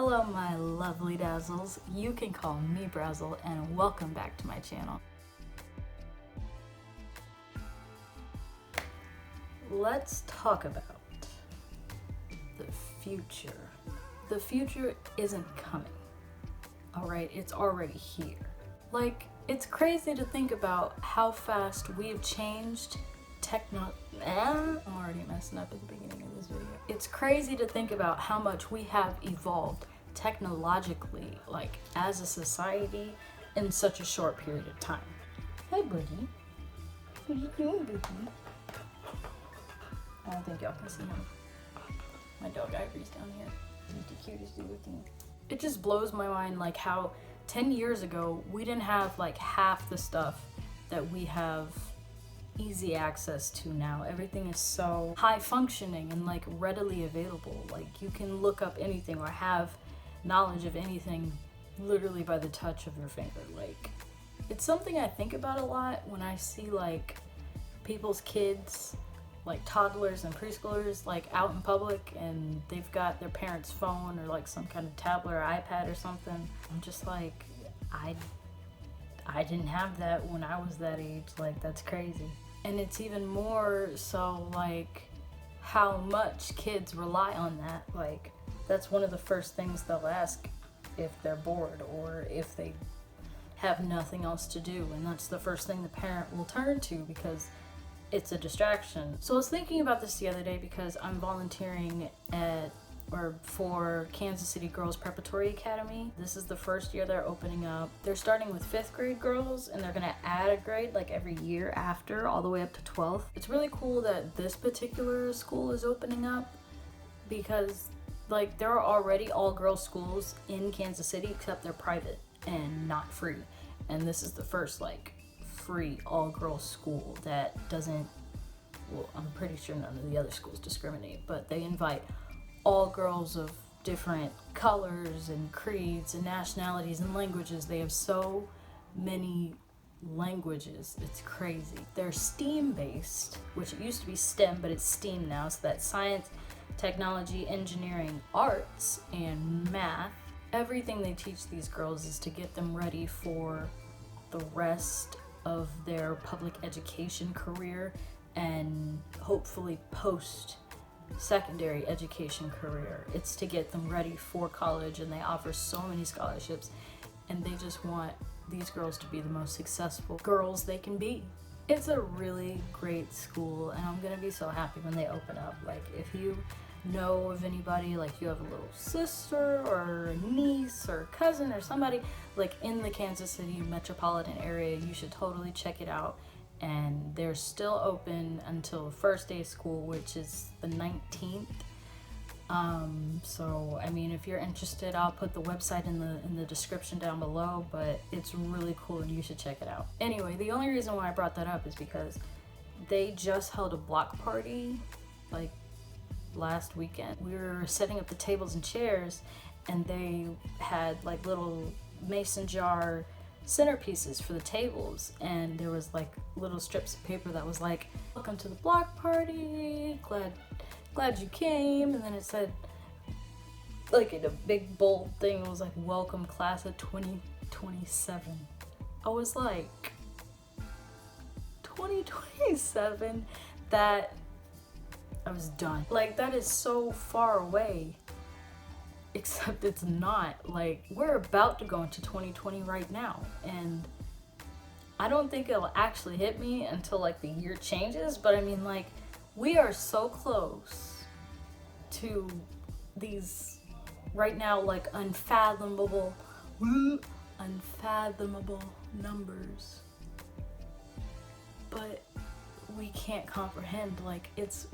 Hello my lovely dazzles, you can call me Brazzel and welcome back to my channel. Let's talk about the future. The future isn't coming, alright? It's already here. Like, it's crazy to think about how fast we've changed I'm already messing up at the beginning of this video. It's crazy to think about how much we have evolved technologically, like as a society, in such a short period of time. Hey buddy, what you doing, buddy? I don't think y'all can see him. My dog Ivory's down here. He's the cutest little thing. It just blows my mind, like how 10 years ago we didn't have like half the stuff that we have easy access to now. Everything is so high functioning and like readily available. Like you can look up anything or have knowledge of anything literally by the touch of your finger. Like, it's something I think about a lot when I see like people's kids, like toddlers and preschoolers, like out in public and they've got their parents' phone or like some kind of tablet or iPad or something. I'm just like, I didn't have that when I was that age. Like, that's crazy. And it's even more so like how much kids rely on that. Like, that's one of the first things they'll ask if they're bored or if they have nothing else to do. And that's the first thing the parent will turn to because it's a distraction. So I was thinking about this the other day because I'm volunteering for Kansas City Girls Preparatory Academy. This is the first year they're opening up. They're starting with 5th grade girls and they're gonna add a grade like every year after, all the way up to 12th. It's really cool that this particular school is opening up because like there are already all girls schools in Kansas City except they're private and not free. And this is the first like free all girls school that doesn't, well, I'm pretty sure none of the other schools discriminate, but they invite all girls of different colors and creeds and nationalities and languages. They have so many languages, it's crazy. They're STEAM based, which it used to be STEM, but it's STEAM now, so that's science, technology, engineering, arts, and math. Everything they teach these girls is to get them ready for the rest of their public education career and hopefully post-secondary education career. It's to get them ready for college, and they offer so many scholarships, and they just want these girls to be the most successful girls they can be. It's a really great school, and I'm gonna be so happy when they open up. Like, if you know of anybody, like you have a little sister or a niece or cousin or somebody like in the Kansas City metropolitan area, you should totally check it out. And they're still open until first day of school, which is the 19th. So I mean, if you're interested, I'll put the website in the description down below, but it's really cool and you should check it out. Anyway, the only reason why I brought that up is because they just held a block party like last weekend. We were setting up the tables and chairs and they had like little mason jar centerpieces for the tables, and there was like little strips of paper that was like, "Welcome to the block party, glad you came," and then it said like in a big bold thing, it was like, "Welcome class of 2027." I was like, 2027? That I was done. Like, that is so far away, except it's not. Like, we're about to go into 2020 right now, and I don't think it'll actually hit me until like the year changes, but I mean, like, we are so close to these right now like unfathomable numbers, but we can't comprehend. Like, it's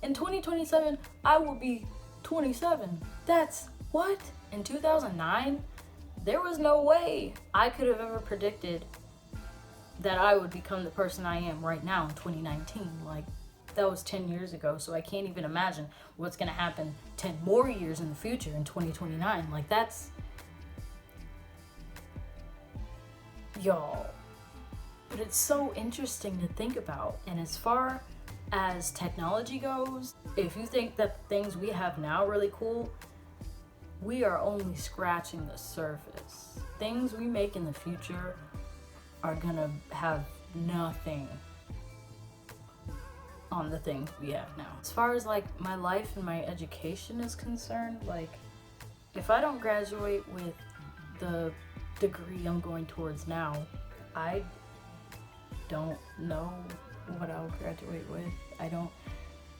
in 2027 I will be 27. That's what? In 2009 there was no way I could have ever predicted that I would become the person I am right now in 2019. Like, that was 10 years ago, so I can't even imagine what's gonna happen 10 more years in the future in 2029. Like, that's, y'all. But it's so interesting to think about. And as far as technology goes, if you think that the things we have now are really cool, we are only scratching the surface. Things we make in the future are gonna have nothing on the things we have now. As far as like my life and my education is concerned, like if I don't graduate with the degree I'm going towards now, I don't know what I'll graduate with. I don't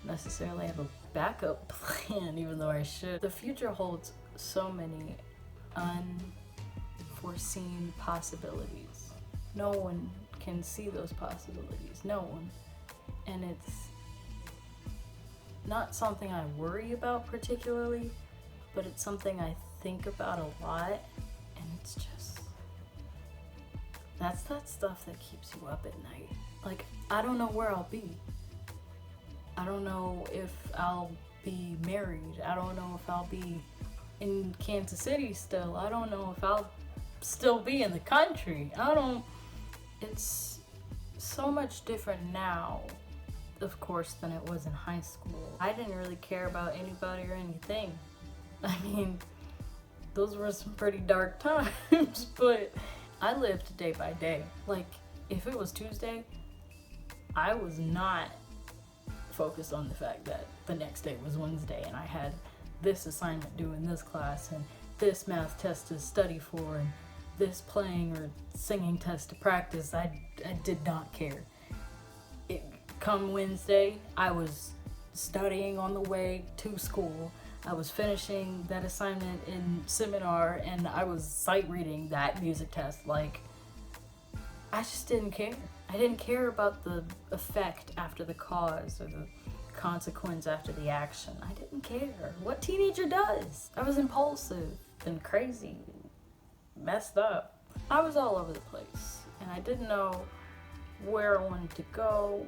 necessarily have a backup plan, even though I should. The future holds so many unforeseen possibilities. No one can see those possibilities. No one. And it's not something I worry about particularly, but it's something I think about a lot, and it's just, that's that stuff that keeps you up at night. Like, I don't know where I'll be. I don't know if I'll be married. I don't know if I'll be in Kansas City still. I don't know if I'll still be in the country. It's so much different now, of course, than it was in high school. I didn't really care about anybody or anything. I mean, those were some pretty dark times, but I lived day by day. Like, if it was Tuesday, I was not focused on the fact that the next day was Wednesday and I had this assignment due in this class and this math test to study for and this playing or singing test to practice. I did not care. Come Wednesday, I was studying on the way to school. I was finishing that assignment in seminar, and I was sight reading that music test. Like, I just didn't care. I didn't care about the effect after the cause or the consequence after the action. I didn't care. What teenager does? I was impulsive and crazy, messed up. I was all over the place, and I didn't know where I wanted to go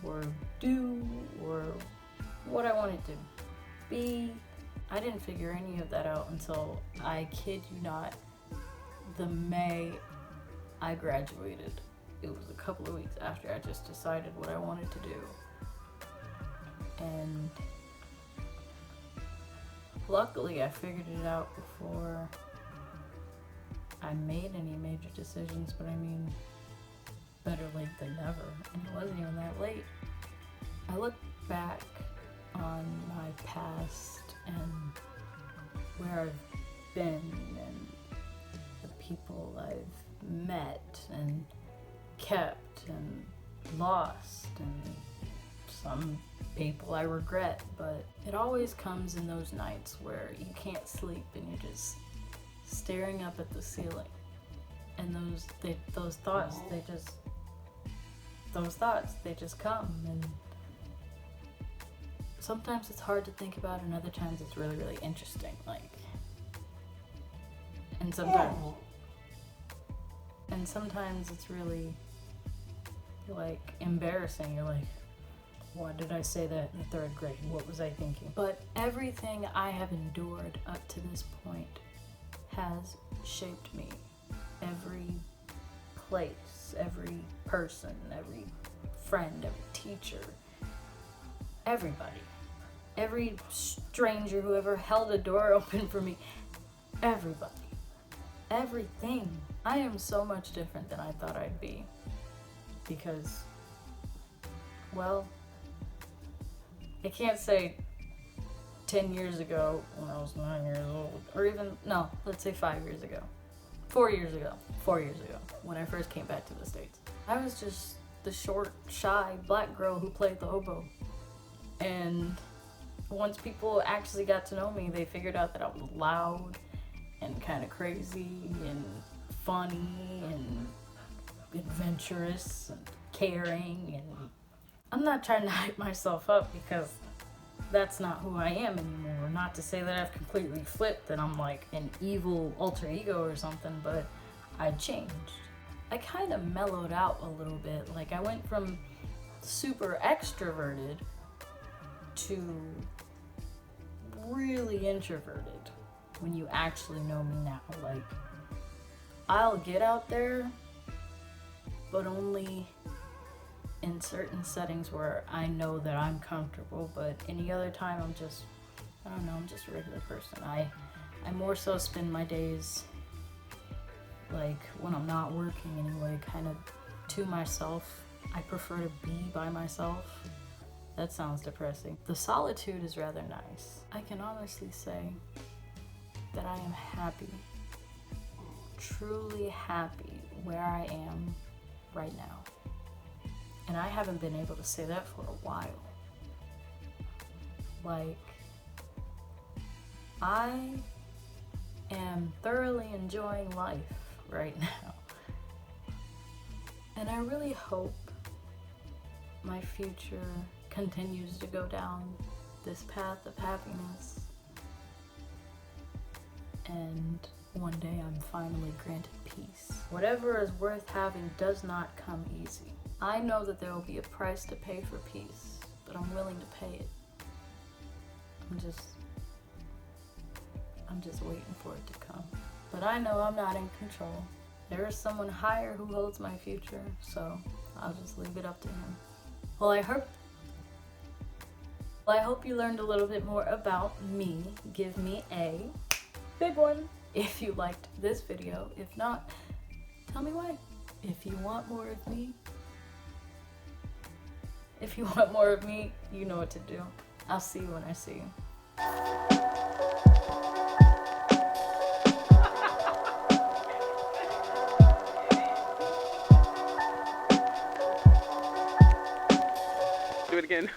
or do or what I wanted to be. I didn't figure any of that out until, I kid you not, the May I graduated. It was a couple of weeks after I just decided what I wanted to do. And luckily I figured it out before I made any major decisions, but I mean, better late than never, and it wasn't even that late. I look back on my past and where I've been and the people I've met and kept and lost, and some people I regret, but it always comes in those nights where you can't sleep and you're just staring up at the ceiling, and those thoughts they just come, and sometimes it's hard to think about, and other times it's really, really interesting. Like, and sometimes it's really like embarrassing. You're like, why did I say that in the third grade? What was I thinking? But everything I have endured up to this point has shaped me. Every place, every person, every friend, every teacher, everybody, every stranger who ever held a door open for me, everybody, everything. I am so much different than I thought I'd be, because, well, I can't say 10 years ago when I was 9 years old, or even, no, let's say 5 years ago. 4 years ago, when I first came back to the States. I was just the short, shy black girl who played the oboe. And once people actually got to know me, they figured out that I was loud and kind of crazy and funny and adventurous and caring. And I'm not trying to hype myself up, because that's not who I am anymore. Not to say that I've completely flipped and I'm like an evil alter ego or something, but I changed. I kind of mellowed out a little bit. Like, I went from super extroverted to really introverted when you actually know me now. Like, I'll get out there, but only in certain settings where I know that I'm comfortable, but any other time I'm just a regular person. I I more so spend my days, like when I'm not working anyway, kind of to myself. I prefer to be by myself. That sounds depressing. The solitude is rather nice. I can honestly say that I am happy, truly happy where I am right now. And I haven't been able to say that for a while. Like, I am thoroughly enjoying life right now. And I really hope my future continues to go down this path of happiness. And one day I'm finally granted peace. Whatever is worth having does not come easy. I know that there will be a price to pay for peace, but I'm willing to pay it. I'm just waiting for it to come. But I know I'm not in control. There is someone higher who holds my future, so I'll just leave it up to him. Well, I hope you learned a little bit more about me. Give me a big one if you liked this video. If not, tell me why. If you want more of me, you know what to do. I'll see you when I see you. Do it again.